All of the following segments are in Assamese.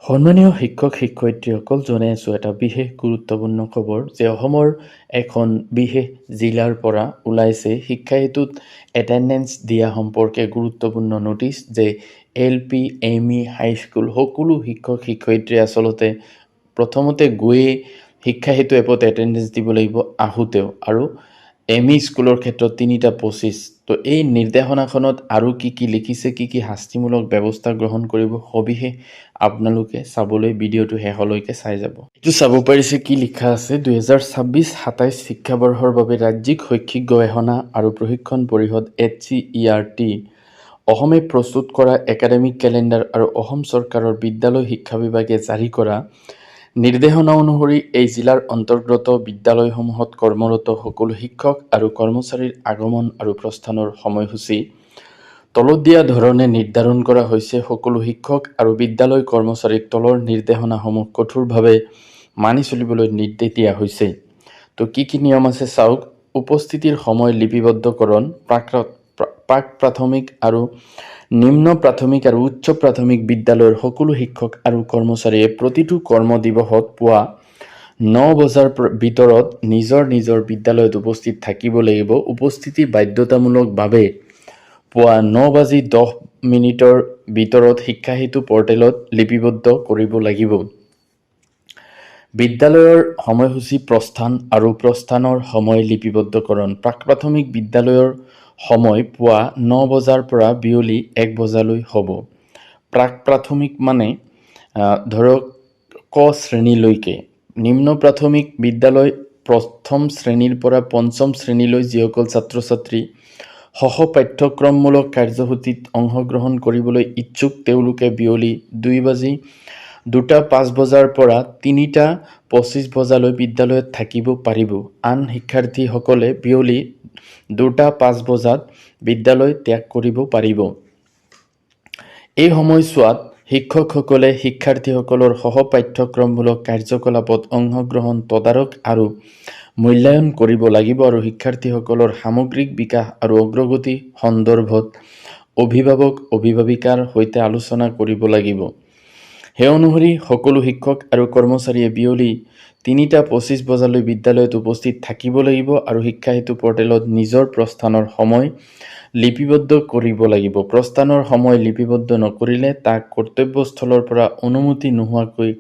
সন্মানীয় শিক্ষক শিক্ষয়িত্ৰীসকল, জনাই আছোঁ এটা বিশেষ গুৰুত্বপূৰ্ণ খবৰ যে অসমৰ এখন বিশেষ জিলাৰ পৰা ওলাইছে শিক্ষা হেতুত এটেণ্ডেঞ্চ দিয়া সম্পৰ্কে গুৰুত্বপূৰ্ণ নটিচ যে LP, ME, হাইস্কুল সকলো শিক্ষক শিক্ষয়িত্ৰী আচলতে প্ৰথমতে গৈয়ে শিক্ষা হেতু এপত এটেণ্ডেঞ্চ দিব লাগিব আহোঁতেও, আৰু ME স্কুলৰ ক্ষেত্ৰত 3টা 25। তো এই নিৰ্দেশনাখনত আৰু কি লিখিছে, কি শাস্তিমূলক ব্যৱস্থা গ্ৰহণ কৰিব, সবিশেষ আপোনালোকে চাবলৈ ভিডিঅ'টো শেষলৈকে চাই যাব। এইটো চাব পাৰিছে কি লিখা আছে। 2026-27 শিক্ষাবৰ্ষৰ বাবে ৰাজ্যিক শৈক্ষিক গৱেষণা আৰু প্ৰশিক্ষণ পৰিষদ HCERT অসমে প্ৰস্তুত কৰা একাডেমিক কেলেণ্ডাৰ আৰু অসম চৰকাৰৰ বিদ্যালয় শিক্ষা বিভাগে জাৰি কৰা নিৰ্দেশনা অনুসৰি এই জিলাৰ অন্তৰ্গত বিদ্যালয়সমূহত কৰ্মৰত সকলো শিক্ষক আৰু কৰ্মচাৰীৰ আগমন আৰু প্ৰস্থানৰ সময়সূচী তলত দিয়া ধৰণে নিৰ্ধাৰণ কৰা হৈছে। সকলো শিক্ষক আৰু বিদ্যালয় কৰ্মচাৰীক তলৰ নিৰ্দেশনাসমূহ কঠোৰভাৱে মানি চলিবলৈ নিৰ্দেশ দিয়া হৈছে। তো কি নিয়ম আছে চাওক। উপস্থিতিৰ সময় লিপিবদ্ধকৰণ। প্ৰাক প্ৰাথমিক আৰু নিম্ন প্ৰাথমিক আৰু উচ্চ প্ৰাথমিক বিদ্যালয়ৰ সকলো শিক্ষক আৰু কৰ্মচাৰীয়ে প্ৰতিটো কৰ্ম দিৱসত পুৱা 9 বজাৰ ভিতৰত নিজৰ বিদ্যালয়ত উপস্থিত থাকিব লাগিব। উপস্থিতি বাধ্যতামূলকভাৱে পুৱা 9:10 ভিতৰত শিক্ষা হেতু পৰ্টেলত লিপিবদ্ধ কৰিব লাগিব। বিদ্যালয়ৰ সময়সূচী প্ৰস্থান আৰু প্ৰস্থানৰ সময় লিপিবদ্ধকৰণ। প্ৰাক-প্ৰাথমিক বিদ্যালয়ৰ সময় পুৱা 9 বজাৰ পৰা বিয়লি 1 বজালৈ হ'ব। প্ৰাক-প্ৰাথমিক মানে ধৰক ক শ্ৰেণীলৈকে। নিম্ন প্ৰাথমিক বিদ্যালয় প্ৰথম শ্ৰেণীৰ পৰা পঞ্চম শ্ৰেণীলৈ যিসকল ছাত্ৰ ছাত্ৰী পাঠ্যক্ৰমমূলক কাৰ্যসূচীত অংশগ্ৰহণ কৰিবলৈ ইচ্ছুক তেওঁলোকে বিয়লি 2:05 বজাৰ পৰা 3:25 বজালৈ বিদ্যালয়ত থাকিব পাৰিব। আন শিক্ষাৰ্থীসকলে বিয়লি 2:05 বজাত বিদ্যালয় ত্যাগ কৰিব পাৰিব। এই সময়ছোৱাত শিক্ষকসকলে শিক্ষাৰ্থীসকলৰ পাঠ্যক্ৰমমূলক কাৰ্যকলাপত অংশগ্ৰহণ তদাৰক আৰু মূল্যায়ন কৰিব লাগিব আৰু শিক্ষাৰ্থীসকলৰ সামগ্ৰিক বিকাশ আৰু অগ্ৰগতি সন্দৰ্ভত অভিভাৱক অভিভাৱিকাৰ সৈতে আলোচনা কৰিব লাগিব। সেই অনুসৰি সকলো শিক্ষক আৰু কৰ্মচাৰীয়ে বিয়লি 3:25 বজালৈ বিদ্যালয়ত উপস্থিত থাকিব লাগিব আৰু শিক্ষা হেতু পৰ্টেলত নিজৰ প্ৰস্থানৰ সময় লিপিবদ্ধ কৰিব লাগিব। প্ৰস্থানৰ সময় লিপিবদ্ধ নকৰিলে তাক কৰ্তব্যস্থলৰ পৰা অনুমতি নোহোৱাকৈ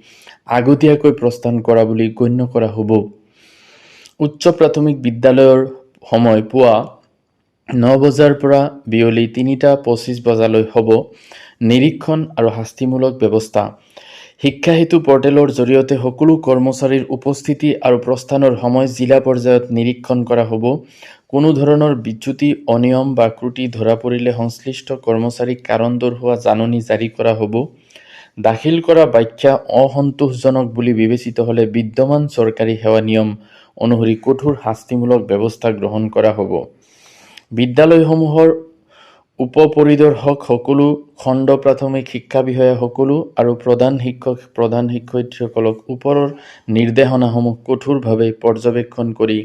আগতীয়াকৈ প্ৰস্থান কৰা বুলি গণ্য কৰা হ'ব। উচ্চ প্ৰাথমিক বিদ্যালয়ৰ সময় পুৱা 9 বজাৰ পৰা বিয়লি 3:25 বজালৈ হ'ব। নিৰীক্ষণ আৰু শাস্তিমূলক ব্যৱস্থা। শিক্ষা হেতু পৰ্টেলৰ জৰিয়তে সকলো কৰ্মচাৰীৰ উপস্থিতি আৰু প্ৰস্থানৰ সময় জিলা পৰ্যায়ত নিৰীক্ষণ কৰা হ'ব। কোনো ধৰণৰ বিচ্যুতি, অনিয়ম বা ত্ৰুটি ধৰা পৰিলে সংশ্লিষ্ট কৰ্মচাৰীক কাৰণ দৰ্শোৱা জাননী জাৰি কৰা হ'ব। দাখিল কৰা ব্যাখ্যা অসন্তোষজনক বুলি বিবেচিত হ'লে বিদ্যমান চৰকাৰী সেৱা নিয়ম অনুসৰি কঠোৰ শাস্তিমূলক ব্যৱস্থা গ্ৰহণ কৰা হ'ব। বিদ্যালয়সমূহৰ উপপৰিদৰ্শক সকলো, খণ্ড প্ৰাথমিক শিক্ষা বিষয়া সকলো আৰু প্ৰধান শিক্ষক প্ৰধান শিক্ষয়িত্ৰীসকলক ওপৰৰ নিৰ্দেশনাসমূহ কঠোৰভাৱে পৰ্যবেক্ষণ কৰি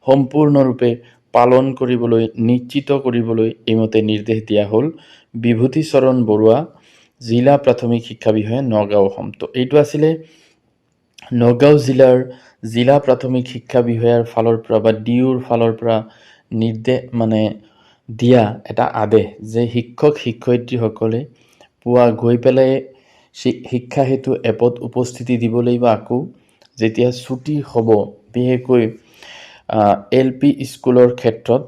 সম্পূৰ্ণৰূপে পালন কৰিবলৈ নিশ্চিত কৰিবলৈ এইমতে নিৰ্দেশ দিয়া হ'ল। বিভূতিচৰণ বৰুৱা, জিলা প্ৰাথমিক শিক্ষা বিষয়া, নগাঁও, অসম। তো এইটো আছিলে নগাঁও জিলাৰ জিলা প্ৰাথমিক শিক্ষা বিষয়াৰ ফালৰ পৰা বা DUৰ ফালৰ পৰা নিৰ্দেশ দিয়া এটা আদেশ যে শিক্ষক শিক্ষয়িত্ৰীসকলে পুৱা গৈ পেলাই শিক্ষা হেতু এপত উপস্থিতি দিব লাগিব। আকৌ যেতিয়া ছুটি হ'ব, বিশেষকৈ LP স্কুলৰ ক্ষেত্ৰত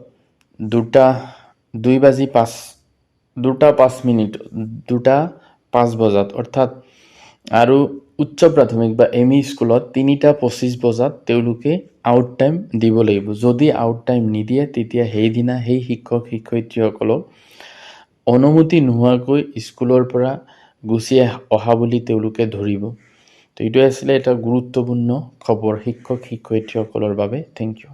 2:05 বজাত অৰ্থাৎ, আৰু উচ্চ প্ৰাথমিক বা ME স্কুলত 3:25 বজাত তেওঁলোকে আউট টাইম দিব লাগিব। যদি আউট টাইম নিদিয়ে তেতিয়া সেইদিনা সেই শিক্ষক শিক্ষয়িত্ৰীসকলক অনুমতি নোহোৱাকৈ স্কুলৰ পৰা গুচি অহা বুলি তেওঁলোকে ধৰিব। তো এইটোৱে আছিলে এটা গুৰুত্বপূৰ্ণ খবৰ শিক্ষক শিক্ষয়িত্ৰীসকলৰ বাবে। Thank U.